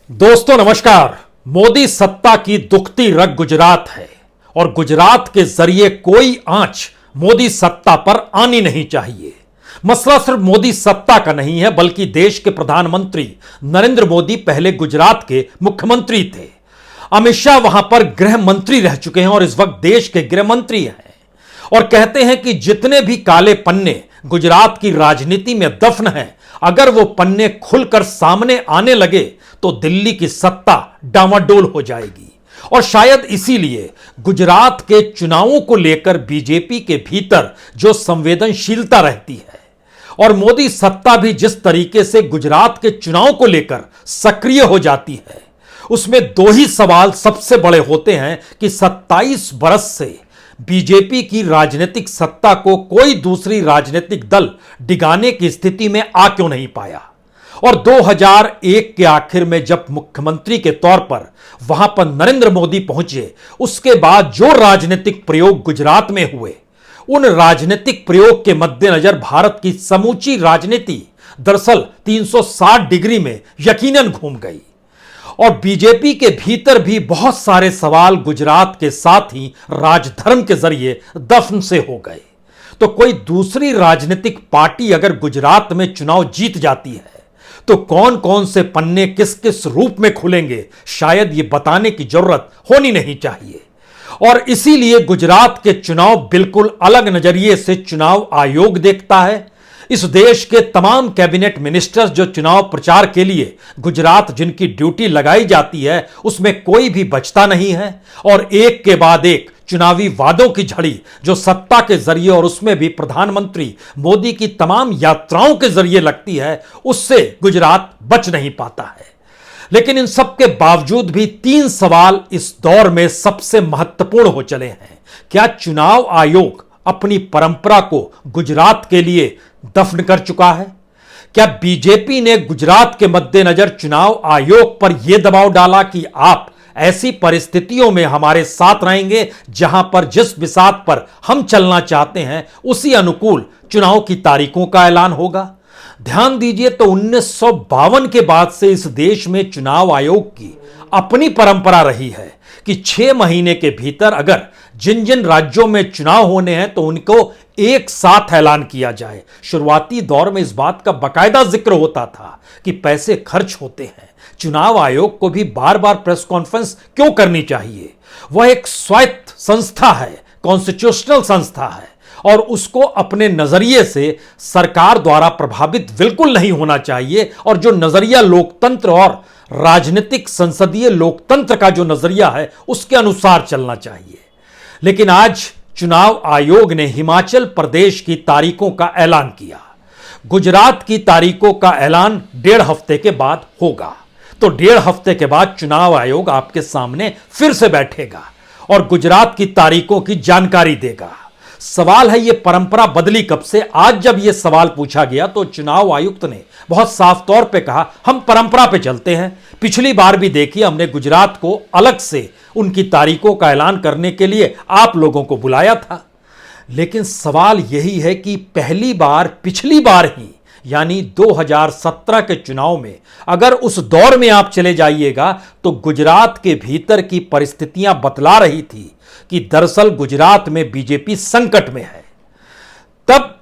दोस्तों नमस्कार। मोदी सत्ता की दुखती रग गुजरात है और गुजरात के जरिए कोई आंच मोदी सत्ता पर आनी नहीं चाहिए। मसला सिर्फ मोदी सत्ता का नहीं है, बल्कि देश के प्रधानमंत्री नरेंद्र मोदी पहले गुजरात के मुख्यमंत्री थे। अमित शाह वहां पर गृह मंत्री रह चुके हैं और इस वक्त देश के गृह मंत्री हैं और कहते हैं कि जितने भी काले पन्ने गुजरात की राजनीति में दफन हैं, अगर वो पन्ने खुलकर सामने आने लगे तो दिल्ली की सत्ता डामाडोल हो जाएगी। और शायद इसीलिए गुजरात के चुनावों को लेकर बीजेपी के भीतर जो संवेदनशीलता रहती है और मोदी सत्ता भी जिस तरीके से गुजरात के चुनाव को लेकर सक्रिय हो जाती है, उसमें दो ही सवाल सबसे बड़े होते हैं कि 27 बरस से बीजेपी की राजनीतिक सत्ता को कोई दूसरी राजनीतिक दल डिगाने की स्थिति में आ क्यों नहीं पाया। और 2001 के आखिर में जब मुख्यमंत्री के तौर पर वहां पर नरेंद्र मोदी पहुंचे, उसके बाद जो राजनीतिक प्रयोग गुजरात में हुए, उन राजनीतिक प्रयोग के मद्देनजर भारत की समूची राजनीति दरअसल 360 डिग्री में यकीनन घूम गई और बीजेपी के भीतर भी बहुत सारे सवाल गुजरात के साथ ही राजधर्म के जरिए दफन से हो गए। तो कोई दूसरी राजनीतिक पार्टी अगर गुजरात में चुनाव जीत जाती है तो कौन कौन से पन्ने किस किस रूप में खुलेंगे, शायद ये बताने की जरूरत होनी नहीं चाहिए। और इसीलिए गुजरात के चुनाव बिल्कुल अलग नजरिए से चुनाव आयोग देखता है। इस देश के तमाम कैबिनेट मिनिस्टर्स जो चुनाव प्रचार के लिए गुजरात जिनकी ड्यूटी लगाई जाती है, उसमें कोई भी बचता नहीं है और एक के बाद एक चुनावी वादों की झड़ी जो सत्ता के जरिए और उसमें भी प्रधानमंत्री मोदी की तमाम यात्राओं के जरिए लगती है, उससे गुजरात बच नहीं पाता है। लेकिन इन सब के बावजूद भी तीन सवाल इस दौर में सबसे महत्वपूर्ण हो चले हैं। क्या चुनाव आयोग अपनी परंपरा को गुजरात के लिए दफन कर चुका है? क्या बीजेपी ने गुजरात के मद्देनजर चुनाव आयोग पर यह दबाव डाला कि आप ऐसी परिस्थितियों में हमारे साथ रहेंगे जहां पर जिस बिसात पर हम चलना चाहते हैं उसी अनुकूल चुनाव की तारीखों का ऐलान होगा? ध्यान दीजिए, तो 1952 के बाद से इस देश में चुनाव आयोग की अपनी परंपरा रही है कि 6 महीने के भीतर अगर जिन जिन राज्यों में चुनाव होने हैं तो उनको एक साथ ऐलान किया जाए। शुरुआती दौर में इस बात का बाकायदा जिक्र होता था कि पैसे खर्च होते हैं, चुनाव आयोग को भी बार बार प्रेस कॉन्फ्रेंस क्यों करनी चाहिए? वह एक स्वायत्त संस्था है, कॉन्स्टिट्यूशनल संस्था है और उसको अपने नजरिए से सरकार द्वारा प्रभावित बिल्कुल नहीं होना चाहिए। और जो नजरिया लोकतंत्र और राजनीतिक संसदीय लोकतंत्र का जो नजरिया है उसके अनुसार चलना चाहिए। लेकिन आज चुनाव आयोग ने हिमाचल प्रदेश की तारीखों का ऐलान किया। गुजरात की तारीखों का ऐलान 1.5 हफ्ते के बाद होगा। तो 1.5 हफ्ते के बाद चुनाव आयोग आपके सामने फिर से बैठेगा और गुजरात की तारीखों की जानकारी देगा। सवाल है, ये परंपरा बदली कब से? आज जब यह सवाल पूछा गया तो चुनाव आयुक्त ने बहुत साफ तौर पे कहा, हम परंपरा पे चलते हैं। पिछली बार भी देखिए, हमने गुजरात को अलग से उनकी तारीखों का ऐलान करने के लिए आप लोगों को बुलाया था। लेकिन सवाल यही है कि पिछली बार ही यानी 2017 के चुनाव में अगर उस दौर में आप चले जाइएगा तो गुजरात के भीतर की परिस्थितियां बतला रही थी कि दरअसल गुजरात में बीजेपी संकट में है। तब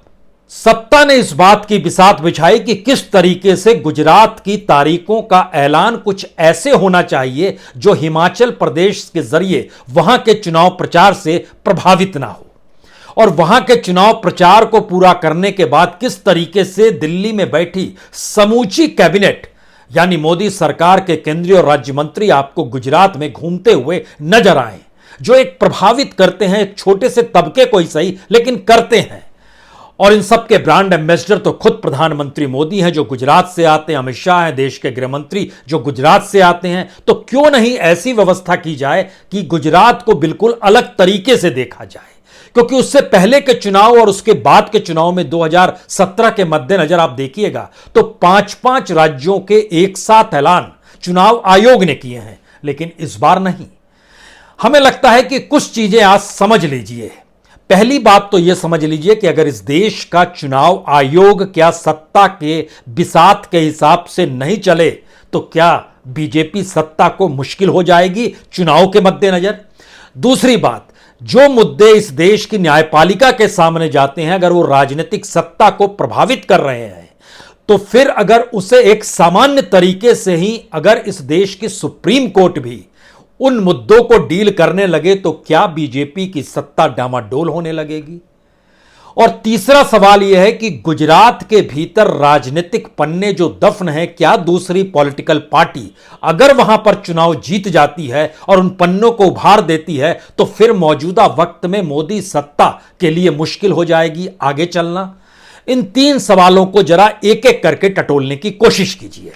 सत्ता ने इस बात की बिसात बिछाई कि किस तरीके से गुजरात की तारीखों का ऐलान कुछ ऐसे होना चाहिए जो हिमाचल प्रदेश के जरिए वहां के चुनाव प्रचार से प्रभावित ना हो और वहां के चुनाव प्रचार को पूरा करने के बाद किस तरीके से दिल्ली में बैठी समूची कैबिनेट यानी मोदी सरकार के केंद्रीय और राज्य मंत्री आपको गुजरात में घूमते हुए नजर आए, जो एक प्रभावित करते हैं, एक छोटे से तबके को ही सही लेकिन करते हैं। और इन सब के ब्रांड एम्बेसडर तो खुद प्रधानमंत्री मोदी हैं जो गुजरात से आते हैं, अमित शाह हैं देश के गृह मंत्री जो गुजरात से आते हैं। तो क्यों नहीं ऐसी व्यवस्था की जाए कि गुजरात को बिल्कुल अलग तरीके से देखा जाए, क्योंकि उससे पहले के चुनाव और उसके बाद के चुनाव में 2017 के मद्देनजर आप देखिएगा तो 5-5 राज्यों के एक साथ ऐलान चुनाव आयोग ने किए हैं, लेकिन इस बार नहीं। हमें लगता है कि कुछ चीजें आज समझ लीजिए। पहली बात तो यह समझ लीजिए कि अगर इस देश का चुनाव आयोग क्या सत्ता के बिसात के हिसाब से नहीं चले तो क्या बीजेपी सत्ता को मुश्किल हो जाएगी चुनाव के मद्देनजर। दूसरी बात, जो मुद्दे इस देश की न्यायपालिका के सामने जाते हैं, अगर वो राजनीतिक सत्ता को प्रभावित कर रहे हैं, तो फिर अगर उसे एक सामान्य तरीके से ही अगर इस देश की सुप्रीम कोर्ट भी उन मुद्दों को डील करने लगे, तो क्या बीजेपी की सत्ता डामाडोल होने लगेगी? और तीसरा सवाल यह है कि गुजरात के भीतर राजनीतिक पन्ने जो दफन है, क्या दूसरी पॉलिटिकल पार्टी अगर वहां पर चुनाव जीत जाती है और उन पन्नों को उभार देती है, तो फिर मौजूदा वक्त में मोदी सत्ता के लिए मुश्किल हो जाएगी आगे चलना? इन तीन सवालों को जरा एक एक करके टटोलने की कोशिश कीजिए।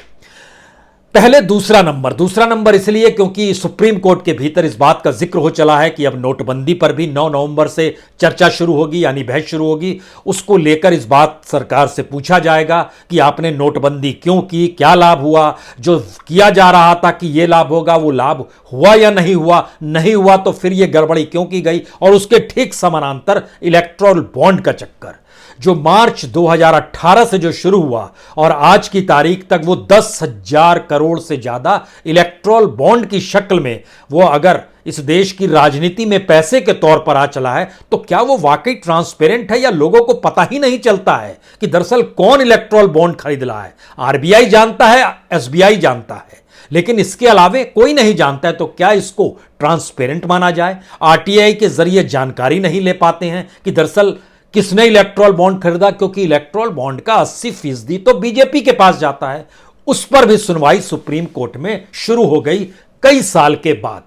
पहले दूसरा नंबर इसलिए क्योंकि सुप्रीम कोर्ट के भीतर इस बात का जिक्र हो चला है कि अब नोटबंदी पर भी 9 नवंबर से चर्चा शुरू होगी, यानी बहस शुरू होगी। उसको लेकर इस बात सरकार से पूछा जाएगा कि आपने नोटबंदी क्यों की, क्या लाभ हुआ, जो किया जा रहा था कि यह लाभ होगा वो लाभ हुआ या नहीं हुआ तो फिर यह गड़बड़ी क्यों की गई। और उसके ठीक समानांतर इलेक्टोरल बॉन्ड का चक्कर जो मार्च 2018 से जो शुरू हुआ और आज की तारीख तक वो 10,000 करोड़ से ज्यादा इलेक्ट्रल बॉन्ड की शक्ल में वो अगर इस देश की राजनीति में पैसे के तौर पर आ चला है, तो क्या वो वाकई ट्रांसपेरेंट है या लोगों को पता ही नहीं चलता है कि दरअसल कौन इलेक्ट्रल बॉन्ड खरीद रहा है? आरबीआई जानता है, एसबीआई जानता है, लेकिन इसके अलावे कोई नहीं जानता है। तो क्या इसको ट्रांसपेरेंट माना जाए? आरटीआई के जरिए जानकारी नहीं ले पाते हैं कि दरअसल किसने इलेक्ट्रल बॉन्ड खरीदा, क्योंकि इलेक्ट्रल बॉन्ड का 80% तो बीजेपी के पास जाता है। उस पर भी सुनवाई सुप्रीम कोर्ट में शुरू हो गई कई साल के बाद।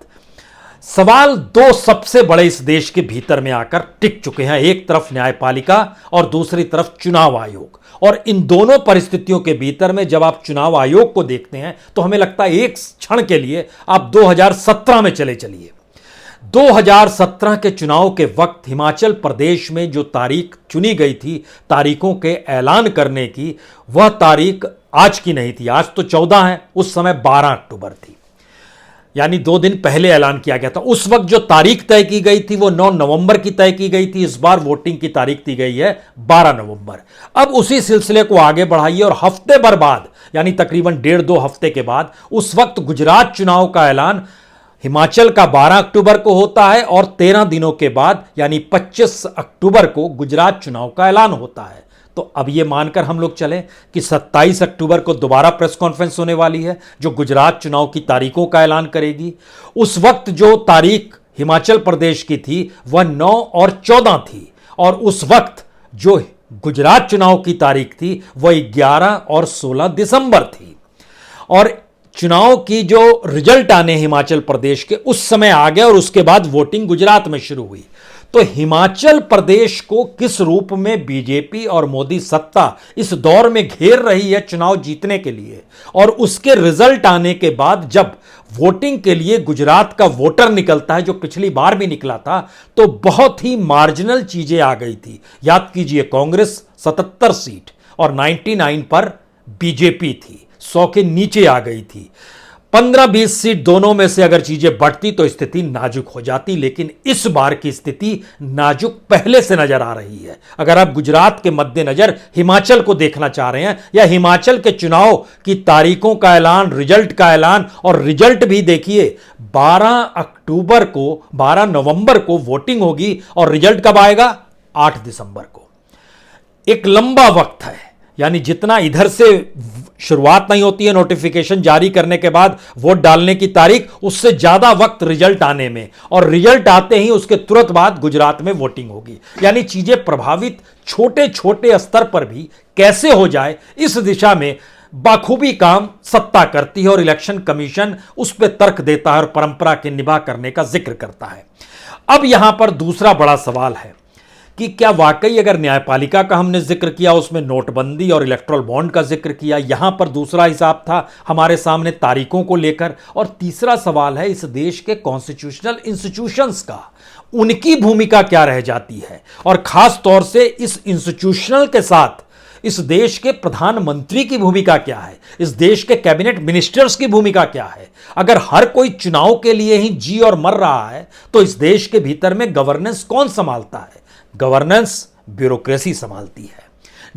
सवाल दो सबसे बड़े इस देश के भीतर में आकर टिक चुके हैं, एक तरफ न्यायपालिका और दूसरी तरफ चुनाव आयोग। और इन दोनों परिस्थितियों के भीतर में जब आप चुनाव आयोग को देखते हैं तो हमें लगता है एक क्षण के लिए आप 2017 में चलिए। 2017 के चुनाव के वक्त हिमाचल प्रदेश में जो तारीख चुनी गई थी तारीखों के ऐलान करने की, वह तारीख आज की नहीं थी। आज तो 14 है, उस समय 12 अक्टूबर थी, यानी 2 दिन पहले ऐलान किया गया था। उस वक्त जो तारीख तय की गई थी वो 9 नवंबर की तय की गई थी। इस बार वोटिंग की तारीख दी गई है 12 नवंबर। अब उसी सिलसिले को आगे बढ़ाइए और हफ्ते भर बाद, यानी तकरीबन 1.5-2 हफ्ते के बाद, उस वक्त गुजरात चुनाव का ऐलान हिमाचल का 12 अक्टूबर को होता है और 13 दिनों के बाद यानी 25 अक्टूबर को गुजरात चुनाव का ऐलान होता है। तो अब यह मानकर हम लोग चलें कि 27 अक्टूबर को दोबारा प्रेस कॉन्फ्रेंस होने वाली है जो गुजरात चुनाव की तारीखों का ऐलान करेगी। उस वक्त जो तारीख हिमाचल प्रदेश की थी वह 9 और 14 थी, और उस वक्त जो गुजरात चुनाव की तारीख थी वह 11 और 16 दिसंबर थी। और चुनाव की जो रिजल्ट आने हिमाचल प्रदेश के उस समय आ गए और उसके बाद वोटिंग गुजरात में शुरू हुई। तो हिमाचल प्रदेश को किस रूप में बीजेपी और मोदी सत्ता इस दौर में घेर रही है चुनाव जीतने के लिए, और उसके रिजल्ट आने के बाद जब वोटिंग के लिए गुजरात का वोटर निकलता है, जो पिछली बार भी निकला था, तो बहुत ही मार्जिनल चीजें आ गई थी। याद कीजिए, कांग्रेस 77 सीट और 99 पर बीजेपी थी, 100 के नीचे आ गई थी। 15-20 सीट दोनों में से अगर चीजें बढ़ती तो स्थिति नाजुक हो जाती, लेकिन इस बार की स्थिति नाजुक पहले से नजर आ रही है। अगर आप गुजरात के मद्देनजर हिमाचल को देखना चाह रहे हैं, या हिमाचल के चुनाव की तारीखों का ऐलान, रिजल्ट का ऐलान, और रिजल्ट भी देखिए 12 नवंबर को वोटिंग होगी और रिजल्ट कब आएगा? 8 दिसंबर को। एक लंबा वक्त है, यानी जितना इधर से शुरुआत नहीं होती है नोटिफिकेशन जारी करने के बाद वोट डालने की तारीख, उससे ज्यादा वक्त रिजल्ट आने में, और रिजल्ट आते ही उसके तुरंत बाद गुजरात में वोटिंग होगी। यानी चीजें प्रभावित छोटे छोटे स्तर पर भी कैसे हो जाए, इस दिशा में बाखूबी काम सत्ता करती है और इलेक्शन कमीशन उस पर तर्क देता है और परंपरा के निभा करने का जिक्र करता है। अब यहां पर दूसरा बड़ा सवाल है कि क्या वाकई, अगर न्यायपालिका का हमने जिक्र किया, उसमें नोटबंदी और इलेक्ट्रल बॉन्ड का जिक्र किया, यहां पर दूसरा हिसाब था हमारे सामने तारीखों को लेकर, और तीसरा सवाल है इस देश के कॉन्स्टिट्यूशनल इंस्टीट्यूशंस का, उनकी भूमिका क्या रह जाती है, और खास तौर से इस इंस्टीट्यूशनल के साथ इस देश के प्रधानमंत्री की भूमिका क्या है, इस देश के कैबिनेट मिनिस्टर्स की भूमिका क्या है। अगर हर कोई चुनाव के लिए ही जी और मर रहा है तो इस देश के भीतर में गवर्नेंस कौन संभालता है? गवर्नेंस ब्यूरोक्रेसी संभालती है।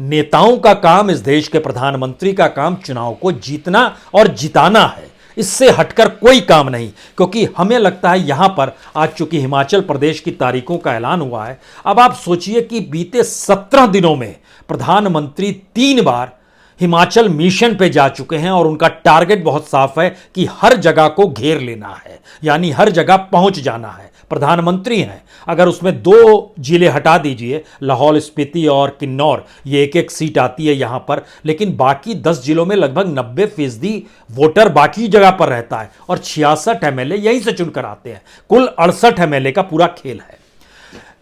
नेताओं का काम, इस देश के प्रधानमंत्री का काम चुनाव को जीतना और जिताना है। इससे हटकर कोई काम नहीं, क्योंकि हमें लगता है यहां पर आज चूंकि हिमाचल प्रदेश की तारीखों का ऐलान हुआ है, अब आप सोचिए कि बीते 17 दिनों में प्रधानमंत्री 3 बार हिमाचल मिशन पे जा चुके हैं और उनका टारगेट बहुत साफ है कि हर जगह को घेर लेना है, यानी हर जगह पहुंच जाना है। प्रधानमंत्री हैं, अगर उसमें 2 जिले हटा दीजिए, लाहौल स्पीति और किन्नौर, ये एक एक सीट आती है यहां पर, लेकिन बाकी 10 जिलों में लगभग 90% वोटर बाकी जगह पर रहता है और 66 एमएलए यहीं से चुनकर आते हैं। कुल 68 एमएलए का पूरा खेल है।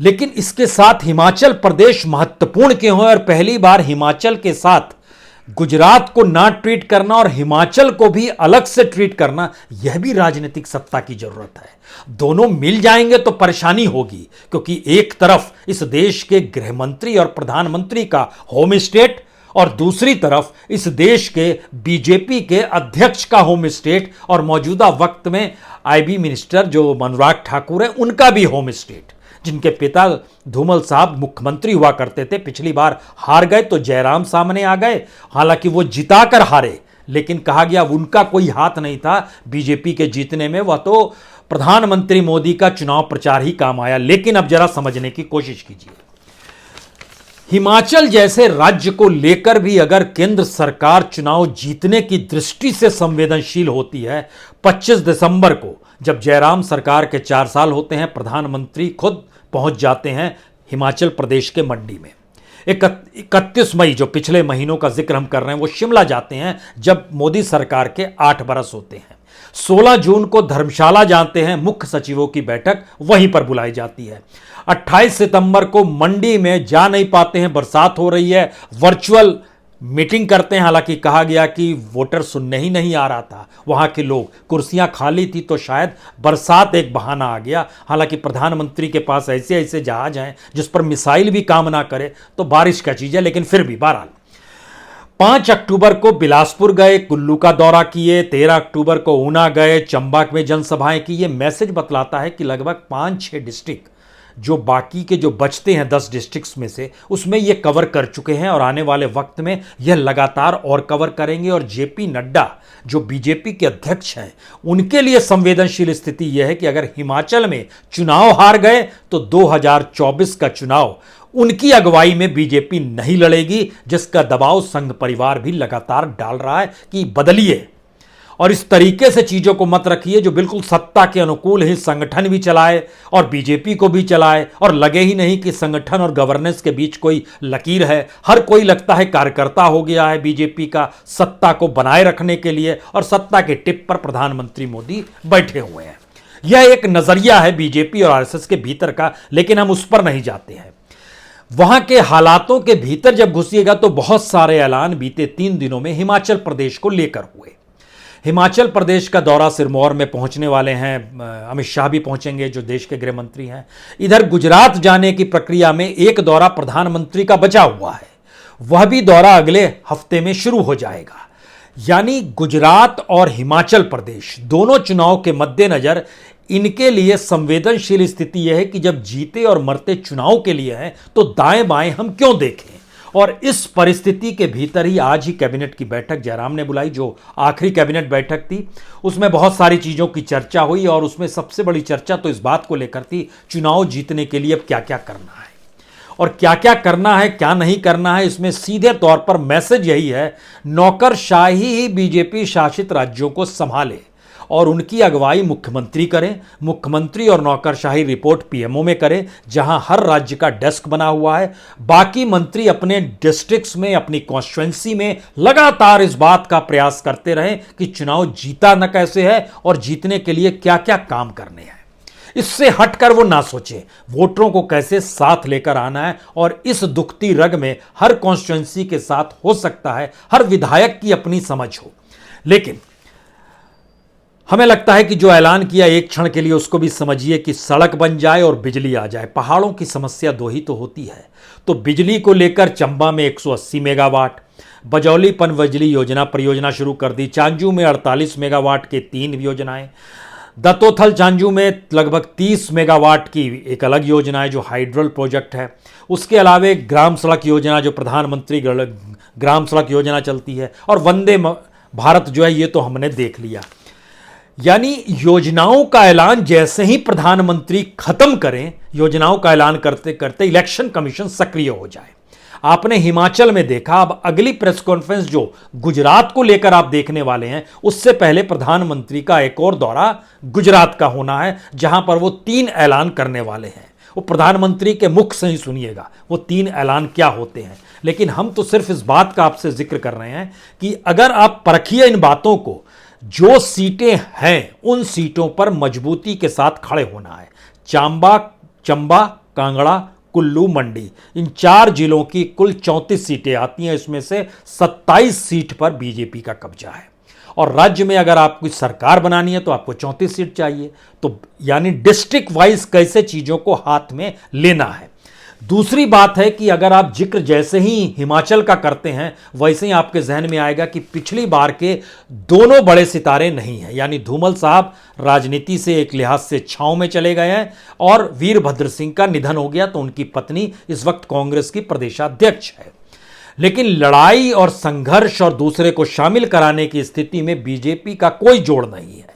लेकिन इसके साथ हिमाचल प्रदेश महत्वपूर्ण क्यों है और पहली बार हिमाचल के साथ गुजरात को ना ट्रीट करना और हिमाचल को भी अलग से ट्रीट करना, यह भी राजनीतिक सत्ता की जरूरत है। दोनों मिल जाएंगे तो परेशानी होगी, क्योंकि एक तरफ इस देश के गृह मंत्री और प्रधानमंत्री का होम स्टेट और दूसरी तरफ इस देश के बीजेपी के अध्यक्ष का होम स्टेट और मौजूदा वक्त में आईबी मिनिस्टर जो अनुराग ठाकुर है उनका भी होम स्टेट, जिनके पिता धूमल साहब मुख्यमंत्री हुआ करते थे। पिछली बार हार गए तो जयराम सामने आ गए, हालांकि वो जिताकर हारे, लेकिन कहा गया उनका कोई हाथ नहीं था बीजेपी के जीतने में, वह तो प्रधानमंत्री मोदी का चुनाव प्रचार ही काम आया। लेकिन अब जरा समझने की कोशिश कीजिए, हिमाचल जैसे राज्य को लेकर भी अगर केंद्र सरकार चुनाव जीतने की दृष्टि से संवेदनशील होती है, 25 दिसंबर को जब जयराम सरकार के 4 साल होते हैं, प्रधानमंत्री खुद पहुंच जाते हैं हिमाचल प्रदेश के मंडी में। 31 मई जो पिछले महीनों का जिक्र हम कर रहे हैं, वो शिमला जाते हैं जब मोदी सरकार के 8 बरस होते हैं। 16 जून को धर्मशाला जाते हैं, मुख्य सचिवों की बैठक वहीं पर बुलाई जाती है। 28 सितंबर को मंडी में जा नहीं पाते हैं, बरसात हो रही है, वर्चुअल मीटिंग करते हैं, हालांकि कहा गया कि वोटर सुनने ही नहीं आ रहा था, वहां के लोग, कुर्सियां खाली थी तो शायद बरसात एक बहाना आ गया। हालांकि प्रधानमंत्री के पास ऐसे ऐसे जहाज हैं जिस पर मिसाइल भी काम ना करे तो बारिश का चीज है, लेकिन फिर भी बहरहाल 5 अक्टूबर को बिलासपुर गए, कुल्लू का दौरा किए, 13 अक्टूबर को ऊना गए, चंबा में जनसभाएं की। ये मैसेज बतलाता है कि लगभग 5-6 डिस्ट्रिक्ट जो बाकी के जो बचते हैं 10 डिस्ट्रिक्ट्स में से, उसमें ये कवर कर चुके हैं और आने वाले वक्त में यह लगातार और कवर करेंगे। और जेपी नड्डा जो बीजेपी के अध्यक्ष हैं, उनके लिए संवेदनशील स्थिति यह है कि अगर हिमाचल में चुनाव हार गए तो 2024 का चुनाव उनकी अगुवाई में बीजेपी नहीं लड़ेगी, जिसका दबाव संघ परिवार भी लगातार डाल रहा है कि बदलिए और इस तरीके से चीजों को मत रखिए जो बिल्कुल सत्ता के अनुकूल ही संगठन भी चलाए और बीजेपी को भी चलाए, और लगे ही नहीं कि संगठन और गवर्नेंस के बीच कोई लकीर है। हर कोई लगता है कार्यकर्ता हो गया है बीजेपी का, सत्ता को बनाए रखने के लिए, और सत्ता के टिप पर प्रधानमंत्री मोदी बैठे हुए हैं। यह एक नजरिया है बीजेपी और आरएसएस के भीतर का, लेकिन हम उस पर नहीं जाते हैं। वहां के हालातों के भीतर जब घुसिएगा तो बहुत सारे ऐलान बीते 3 दिनों में हिमाचल प्रदेश को लेकर हुए। हिमाचल प्रदेश का दौरा सिरमौर में पहुंचने वाले हैं, अमित शाह भी पहुंचेंगे जो देश के गृह मंत्री हैं। इधर गुजरात जाने की प्रक्रिया में एक दौरा प्रधानमंत्री का बचा हुआ है, वह भी दौरा अगले हफ्ते में शुरू हो जाएगा। यानी गुजरात और हिमाचल प्रदेश दोनों चुनाव के मद्देनजर इनके लिए संवेदनशील स्थिति यह है कि जब जीते और मरते चुनाव के लिए हैं तो दाएं बाएं हम क्यों देखें। और इस परिस्थिति के भीतर ही आज ही कैबिनेट की बैठक जयराम ने बुलाई, जो आखिरी कैबिनेट बैठक थी। उसमें बहुत सारी चीज़ों की चर्चा हुई और उसमें सबसे बड़ी चर्चा तो इस बात को लेकर थी, चुनाव जीतने के लिए अब क्या क्या करना है और क्या क्या करना है, क्या नहीं करना है। इसमें सीधे तौर पर मैसेज यही है, नौकरशाही ही बीजेपी शासित राज्यों को संभाले और उनकी अगुवाई मुख्यमंत्री करें। मुख्यमंत्री और नौकरशाही रिपोर्ट पीएमओ में करें, जहां हर राज्य का डेस्क बना हुआ है। बाकी मंत्री अपने डिस्ट्रिक्ट्स में, अपनी कॉन्स्टिट्यूएंसी में लगातार इस बात का प्रयास करते रहें कि चुनाव जीता न कैसे है और जीतने के लिए क्या क्या काम करने हैं। इससे हटकर वो ना सोचे वोटरों को कैसे साथ लेकर आना है। और इस दुखती रग में हर कॉन्स्टिट्यूएंसी के साथ हो सकता है हर विधायक की अपनी समझ हो, लेकिन हमें लगता है कि जो ऐलान किया एक क्षण के लिए उसको भी समझिए कि सड़क बन जाए और बिजली आ जाए। पहाड़ों की समस्या 2 ही तो होती है। तो बिजली को लेकर चंबा में 180 मेगावाट, बजौली पनबिजली योजना परियोजना शुरू कर दी। चांजू में 48 मेगावाट के 3 योजनाएं, दत्तोथल चांजू में लगभग 30 मेगावाट की एक अलग योजना है जो हाइड्रल प्रोजेक्ट है। उसके अलावे ग्राम सड़क योजना जो प्रधानमंत्री ग्राम सड़क योजना चलती है, और वंदे भारत जो है ये तो हमने देख लिया। यानी योजनाओं का ऐलान जैसे ही प्रधानमंत्री खत्म करें, योजनाओं का ऐलान करते करते इलेक्शन कमीशन सक्रिय हो जाए। आपने हिमाचल में देखा। अब अगली प्रेस कॉन्फ्रेंस जो गुजरात को लेकर आप देखने वाले हैं, उससे पहले प्रधानमंत्री का एक और दौरा गुजरात का होना है, जहां पर वो 3 ऐलान करने वाले हैं। वो प्रधानमंत्री के मुख से ही सुनिएगा वो 3 ऐलान क्या होते हैं। लेकिन हम तो सिर्फ इस बात का आपसे जिक्र कर रहे हैं कि अगर आप परखिए इन बातों को, जो सीटें हैं उन सीटों पर मजबूती के साथ खड़े होना है। चंबा, कांगड़ा, कुल्लू, मंडी, इन 4 जिलों की कुल 34 सीटें आती हैं। इसमें से 27 सीट पर बीजेपी का कब्जा है। और राज्य में अगर आपको सरकार बनानी है तो आपको 34 सीट चाहिए। तो यानी डिस्ट्रिक्ट वाइज कैसे चीजों को हाथ में लेना है। दूसरी बात है कि अगर आप जिक्र जैसे ही हिमाचल का करते हैं, वैसे ही आपके जहन में आएगा कि पिछली बार के दोनों बड़े सितारे नहीं हैं। यानी धूमल साहब राजनीति से एक लिहाज से छांव में चले गए हैं और वीरभद्र सिंह का निधन हो गया, तो उनकी पत्नी इस वक्त कांग्रेस की प्रदेशाध्यक्ष है। लेकिन लड़ाई और संघर्ष और दूसरे को शामिल कराने की स्थिति में बीजेपी का कोई जोड़ नहीं है।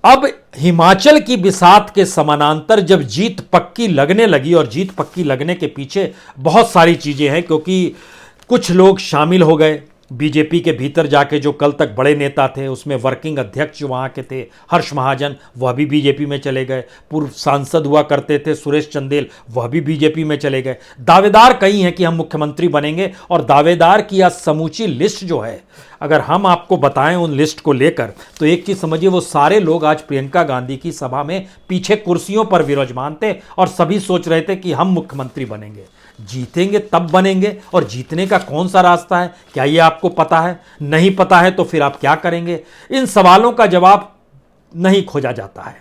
अब हिमाचल की बिसात के समानांतर जब जीत पक्की लगने लगी, और जीत पक्की लगने के पीछे बहुत सारी चीजें हैं, क्योंकि कुछ लोग शामिल हो गए बीजेपी के भीतर जाके, जो कल तक बड़े नेता थे। उसमें वर्किंग अध्यक्ष जो वहाँ के थे हर्ष महाजन, वह भी बीजेपी में चले गए। पूर्व सांसद हुआ करते थे सुरेश चंदेल, वह भी बीजेपी में चले गए। दावेदार कई हैं कि हम मुख्यमंत्री बनेंगे, और दावेदार की आज समूची लिस्ट जो है, अगर हम आपको बताएं उन लिस्ट को लेकर, तो एक चीज समझिए, वो सारे लोग आज प्रियंका गांधी की सभा में पीछे कुर्सियों पर विराजमान थे और सभी सोच रहे थे कि हम मुख्यमंत्री बनेंगे। जीतेंगे तब बनेंगे, और जीतने का कौन सा रास्ता है, क्या ये आपको पता है? नहीं पता है तो फिर आप क्या करेंगे? इन सवालों का जवाब नहीं खोजा जाता है,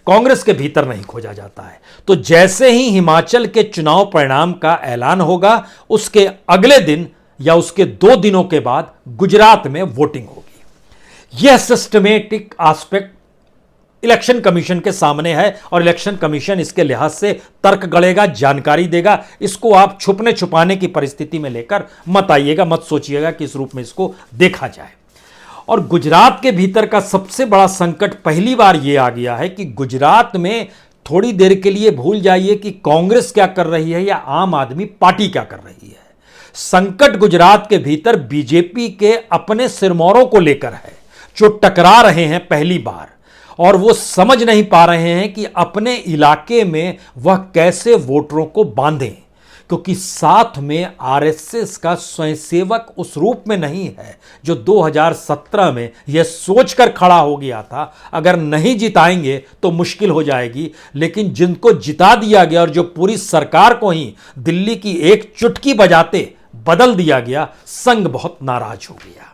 कांग्रेस के भीतर नहीं खोजा जाता है। तो जैसे ही हिमाचल के चुनाव परिणाम का ऐलान होगा, उसके अगले दिन या उसके 2 दिनों के बाद गुजरात में वोटिंग होगी। यह सिस्टमेटिक एस्पेक्ट इलेक्शन कमीशन के सामने है, और इलेक्शन कमीशन इसके लिहाज से तर्क गढ़ेगा, जानकारी देगा। इसको आप छुपने छुपाने की परिस्थिति में लेकर मत आइएगा, मत सोचिएगा कि इस रूप में इसको देखा जाए। और गुजरात के भीतर का सबसे बड़ा संकट पहली बार यह आ गया है कि गुजरात में थोड़ी देर के लिए भूल जाइए कि कांग्रेस क्या कर रही है या आम आदमी पार्टी क्या कर रही है। संकट गुजरात के भीतर बीजेपी के अपने सिरमौरों को लेकर है, जो टकरा रहे हैं पहली बार, और वो समझ नहीं पा रहे हैं कि अपने इलाके में वह कैसे वोटरों को बांधें, क्योंकि साथ में आरएसएस का स्वयंसेवक उस रूप में नहीं है जो 2017 में यह सोचकर खड़ा हो गया था अगर नहीं जिताएंगे तो मुश्किल हो जाएगी। लेकिन जिनको जिता दिया गया और जो पूरी सरकार को ही दिल्ली की एक चुटकी बजाते बदल दिया गया, संघ बहुत नाराज हो गया।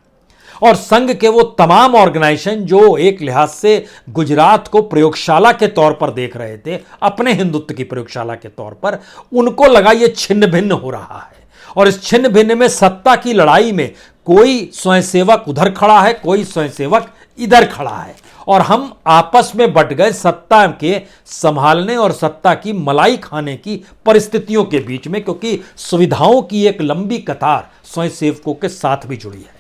और संघ के वो तमाम ऑर्गेनाइजेशन जो एक लिहाज से गुजरात को प्रयोगशाला के तौर पर देख रहे थे, अपने हिंदुत्व की प्रयोगशाला के तौर पर, उनको लगा ये छिन्न भिन्न हो रहा है। और इस छिन्न भिन्न में सत्ता की लड़ाई में कोई स्वयंसेवक उधर खड़ा है, कोई स्वयंसेवक इधर खड़ा है, और हम आपस में बट गए सत्ता के संभालने और सत्ता की मलाई खाने की परिस्थितियों के बीच में, क्योंकि सुविधाओं की एक लंबी कतार स्वयंसेवकों के साथ भी जुड़ी है।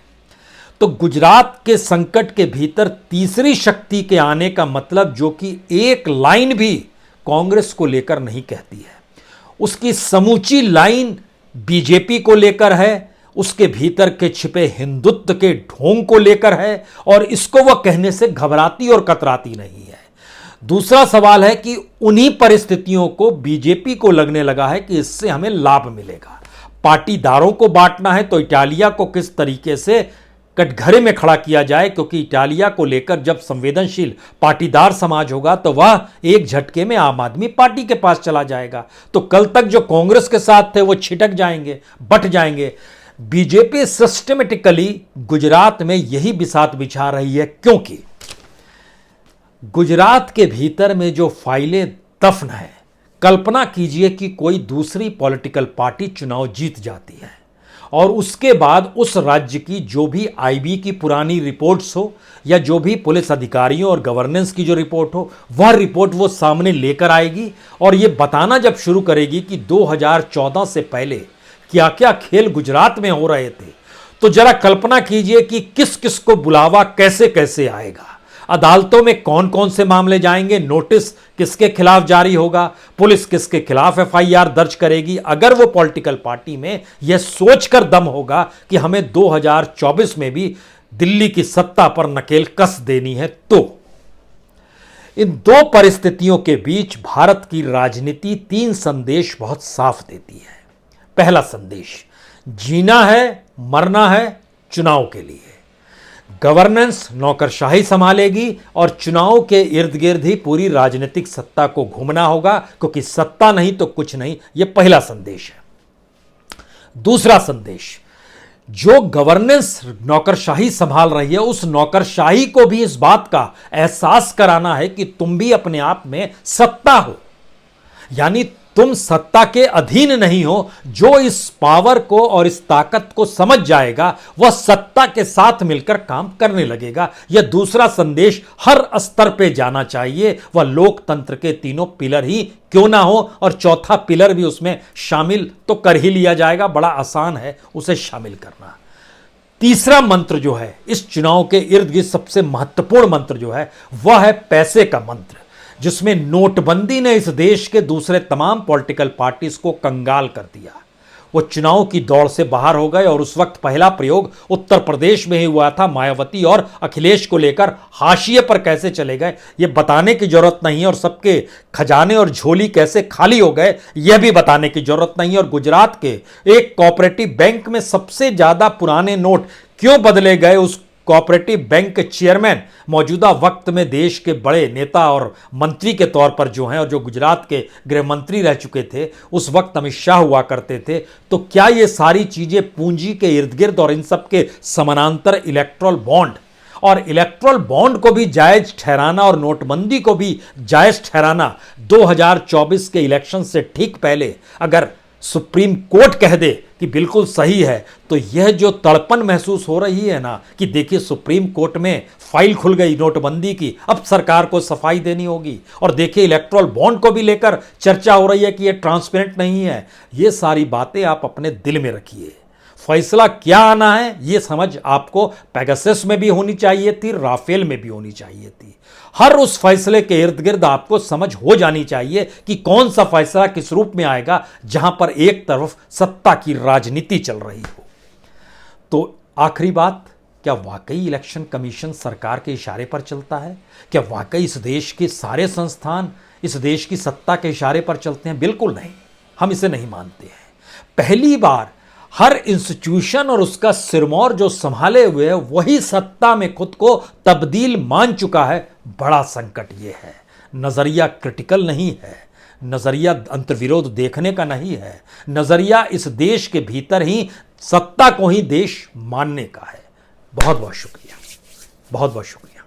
तो गुजरात के संकट के भीतर तीसरी शक्ति के आने का मतलब, जो कि एक लाइन भी कांग्रेस को लेकर नहीं कहती है, उसकी समूची लाइन बीजेपी को लेकर है, उसके भीतर के छिपे हिंदुत्व के ढोंग को लेकर है, और इसको वह कहने से घबराती और कतराती नहीं है। दूसरा सवाल है कि उन्हीं परिस्थितियों को बीजेपी को लगने लगा है कि इससे हमें लाभ मिलेगा। पाटीदारों को बांटना है तो इटालिया को किस तरीके से कटघरे में खड़ा किया जाए, क्योंकि इटालिया को लेकर जब संवेदनशील पाटीदार समाज होगा तो वह एक झटके में आम आदमी पार्टी के पास चला जाएगा। तो कल तक जो कांग्रेस के साथ थे वो छिटक जाएंगे, बट जाएंगे। बीजेपी सिस्टमेटिकली गुजरात में यही बिसात बिछा रही है, क्योंकि गुजरात के भीतर में जो फाइलें दफन है, कल्पना कीजिए कि कोई दूसरी पॉलिटिकल पार्टी चुनाव जीत जाती है और उसके बाद उस राज्य की जो भी आईबी की पुरानी रिपोर्ट्स हो या जो भी पुलिस अधिकारियों और गवर्नेंस की जो रिपोर्ट हो, वह रिपोर्ट वो सामने लेकर आएगी और ये बताना जब शुरू करेगी कि 2014 से पहले क्या क्या खेल गुजरात में हो रहे थे, तो जरा कल्पना कीजिए कि किस किस को बुलावा कैसे कैसे आएगा। अदालतों में कौन कौन से मामले जाएंगे, नोटिस किसके खिलाफ जारी होगा, पुलिस किसके खिलाफ एफआईआर दर्ज करेगी। अगर वो पॉलिटिकल पार्टी में यह सोचकर दम होगा कि हमें 2024 में भी दिल्ली की सत्ता पर नकेल कस देनी है, तो इन दो परिस्थितियों के बीच भारत की राजनीति 3 संदेश बहुत साफ देती है। पहला संदेश, जीना है मरना है चुनाव के लिए। गवर्नेंस नौकरशाही संभालेगी और चुनाव के इर्द गिर्द ही पूरी राजनीतिक सत्ता को घूमना होगा, क्योंकि सत्ता नहीं तो कुछ नहीं। यह पहला संदेश है। दूसरा संदेश, जो गवर्नेंस नौकरशाही संभाल रही है उस नौकरशाही को भी इस बात का एहसास कराना है कि तुम भी अपने आप में सत्ता हो, यानी तुम सत्ता के अधीन नहीं हो। जो इस पावर को और इस ताकत को समझ जाएगा वह सत्ता के साथ मिलकर काम करने लगेगा। यह दूसरा संदेश हर स्तर पे जाना चाहिए। वह लोकतंत्र के तीनों पिलर ही क्यों ना हो, और चौथा पिलर भी उसमें शामिल तो कर ही लिया जाएगा, बड़ा आसान है उसे शामिल करना। तीसरा मंत्र जो है इस चुनाव के इर्द गिर्द सबसे महत्वपूर्ण मंत्र जो है वह है पैसे का मंत्र, जिसमें नोटबंदी ने इस देश के दूसरे तमाम पॉलिटिकल पार्टीज को कंगाल कर दिया। वो चुनाव की दौड़ से बाहर हो गए और उस वक्त पहला प्रयोग उत्तर प्रदेश में ही हुआ था। मायावती और अखिलेश को लेकर हाशिए पर कैसे चले गए ये बताने की जरूरत नहीं है, और सबके खजाने और झोली कैसे खाली हो गए यह भी बताने की जरूरत नहीं है। और गुजरात के एक कोऑपरेटिव बैंक में सबसे ज्यादा पुराने नोट क्यों बदले गए, उस कोऑपरेटिव बैंक के चेयरमैन मौजूदा वक्त में देश के बड़े नेता और मंत्री के तौर पर जो हैं, और जो गुजरात के गृह मंत्री रह चुके थे, उस वक्त अमित शाह हुआ करते थे। तो क्या ये सारी चीजें पूंजी के इर्द गिर्द और इन सब के समानांतर इलेक्ट्रल बॉन्ड, और इलेक्ट्रल बॉन्ड को भी जायज ठहराना और नोटबंदी को भी जायज ठहराना 2024 के इलेक्शन से ठीक पहले अगर सुप्रीम कोर्ट कह दे कि बिल्कुल सही है, तो यह जो तड़पन महसूस हो रही है ना कि देखिए सुप्रीम कोर्ट में फाइल खुल गई नोटबंदी की, अब सरकार को सफाई देनी होगी, और देखिए इलेक्ट्रल बॉन्ड को भी लेकर चर्चा हो रही है कि यह ट्रांसपेरेंट नहीं है। ये सारी बातें आप अपने दिल में रखिए। फैसला क्या आना है ये समझ आपको पेगासस में भी होनी चाहिए थी, राफेल में भी होनी चाहिए थी। हर उस फैसले के इर्द गिर्द आपको समझ हो जानी चाहिए कि कौन सा फैसला किस रूप में आएगा, जहां पर एक तरफ सत्ता की राजनीति चल रही हो। तो आखिरी बात, क्या वाकई इलेक्शन कमीशन सरकार के इशारे पर चलता है? क्या वाकई इस देश के सारे संस्थान इस देश की सत्ता के इशारे पर चलते हैं? बिल्कुल नहीं, हम इसे नहीं मानते हैं। पहली बार हर इंस्टीट्यूशन और उसका सिरमौर जो संभाले हुए है वही सत्ता में खुद को तब्दील मान चुका है। बड़ा संकट ये है। नजरिया क्रिटिकल नहीं है, नजरिया अंतर्विरोध देखने का नहीं है, नजरिया इस देश के भीतर ही सत्ता को ही देश मानने का है। बहुत बहुत शुक्रिया, बहुत बहुत शुक्रिया।